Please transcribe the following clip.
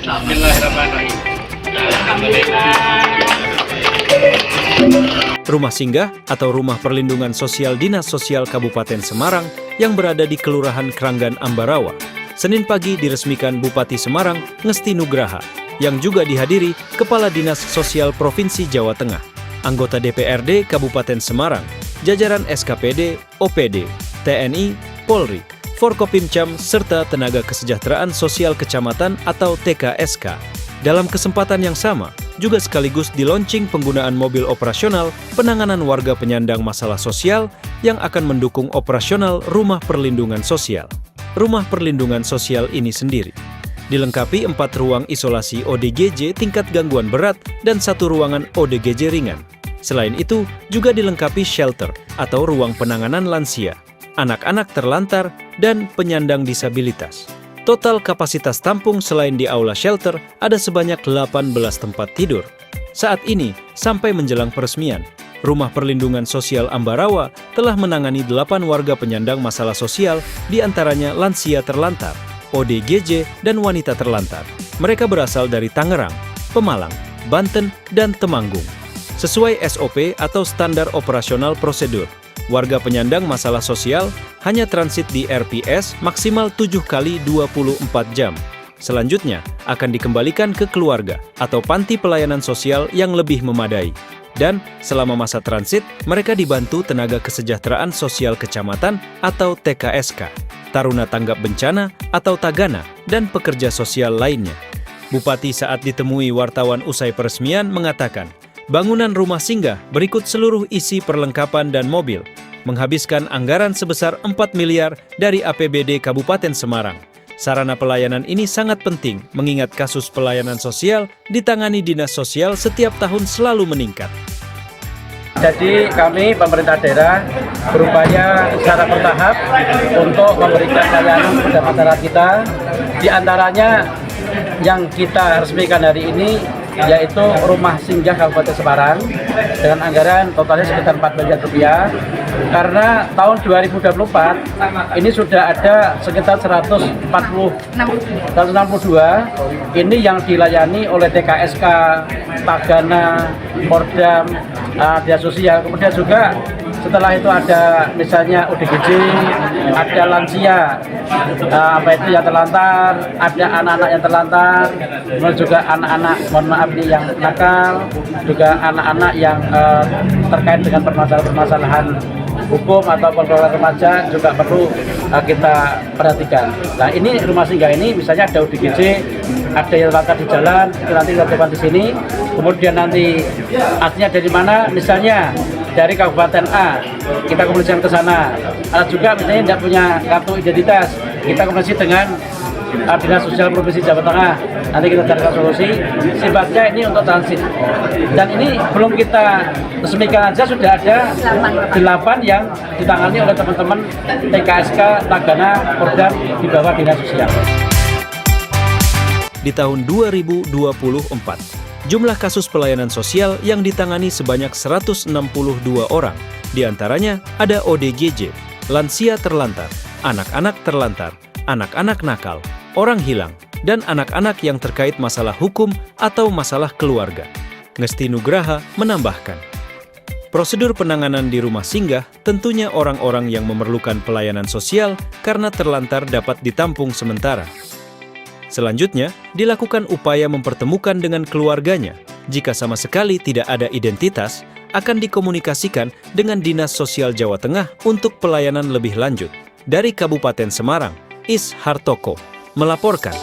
Bismillahirrahmanirrahim. Rumah singgah atau Rumah Perlindungan Sosial Dinas Sosial Kabupaten Semarang yang berada di Kelurahan Kranggan Ambarawa, Senin pagi diresmikan Bupati Semarang Ngesti Nugraha, yang juga dihadiri Kepala Dinas Sosial Provinsi Jawa Tengah, anggota DPRD Kabupaten Semarang, jajaran SKPD, OPD, TNI, Polri, Forkopimcam, serta Tenaga Kesejahteraan Sosial Kecamatan atau TKSK. Dalam kesempatan yang sama, juga sekaligus di-launching penggunaan mobil operasional penanganan warga penyandang masalah sosial yang akan mendukung operasional Rumah Perlindungan Sosial. Rumah Perlindungan Sosial ini sendiri dilengkapi 4 ruang isolasi ODGJ tingkat gangguan berat dan 1 ruangan ODGJ ringan. Selain itu, juga dilengkapi shelter atau ruang penanganan lansia, anak-anak terlantar, dan penyandang disabilitas. Total kapasitas tampung selain di aula shelter ada sebanyak 18 tempat tidur. Saat ini, sampai menjelang peresmian, Rumah Perlindungan Sosial Ambarawa telah menangani 8 warga penyandang masalah sosial, diantaranya lansia terlantar, ODGJ, dan wanita terlantar. Mereka berasal dari Tangerang, Pemalang, Banten, dan Temanggung. Sesuai SOP atau Standar Operasional Prosedur, warga penyandang masalah sosial hanya transit di RPS maksimal 7 kali 24 jam. Selanjutnya akan dikembalikan ke keluarga atau panti pelayanan sosial yang lebih memadai. Dan selama masa transit, mereka dibantu Tenaga Kesejahteraan Sosial Kecamatan atau TKSK, Taruna Tanggap Bencana atau Tagana, dan pekerja sosial lainnya. Bupati saat ditemui wartawan usai peresmian mengatakan, bangunan rumah singgah berikut seluruh isi perlengkapan dan mobil, menghabiskan anggaran sebesar 4 miliar dari APBD Kabupaten Semarang. Sarana pelayanan ini sangat penting mengingat kasus pelayanan sosial ditangani Dinas Sosial setiap tahun selalu meningkat. Jadi kami pemerintah daerah berupaya secara bertahap untuk memberikan layanan kepada masyarakat kita. Di antaranya yang kita resmikan hari ini yaitu Rumah Singgah Kabupaten Semarang dengan anggaran totalnya sekitar 4 miliar rupiah. Karena tahun 2024 ini sudah ada sekitar 162 ini yang dilayani oleh TKSK, Tagana, Pordam, Dinas Sosial. Kemudian juga setelah itu ada misalnya ODGJ, ada lansia, yang terlantar, ada anak-anak yang terlantar, kemudian juga anak-anak, mohon maaf ini yang nakal, juga anak-anak yang terkait dengan permasalahan hukum atau pergaulan remaja juga perlu kita perhatikan. Nah ini rumah singgah ini misalnya ada ODGJ, ada yang terlantar di jalan, itu nanti kita coba di sini. Kemudian nanti artinya dari mana? Misalnya dari Kabupaten A, kita komunikasikan ke sana. Ada juga misalnya tidak punya kartu identitas, kita komunikasi dengan Dinas Sosial Provinsi Jawa Tengah. Nanti kita carikan solusi. Sifatnya ini untuk transit. Dan ini belum kita resmikan aja sudah ada 8 yang ditangani oleh teman-teman TKSK, Tagana, Pordam di bawah Dinas Sosial. Di tahun 2024, jumlah kasus pelayanan sosial yang ditangani sebanyak 162 orang. Di antaranya ada ODGJ, lansia terlantar, anak-anak terlantar, anak-anak nakal, orang hilang, dan anak-anak yang terkait masalah hukum atau masalah keluarga. Ngesti Nugraha menambahkan, prosedur penanganan di rumah singgah tentunya orang-orang yang memerlukan pelayanan sosial karena terlantar dapat ditampung sementara. Selanjutnya, dilakukan upaya mempertemukan dengan keluarganya. Jika sama sekali tidak ada identitas, akan dikomunikasikan dengan Dinas Sosial Jawa Tengah untuk pelayanan lebih lanjut. Dari Kabupaten Semarang, Is Hartoko melaporkan.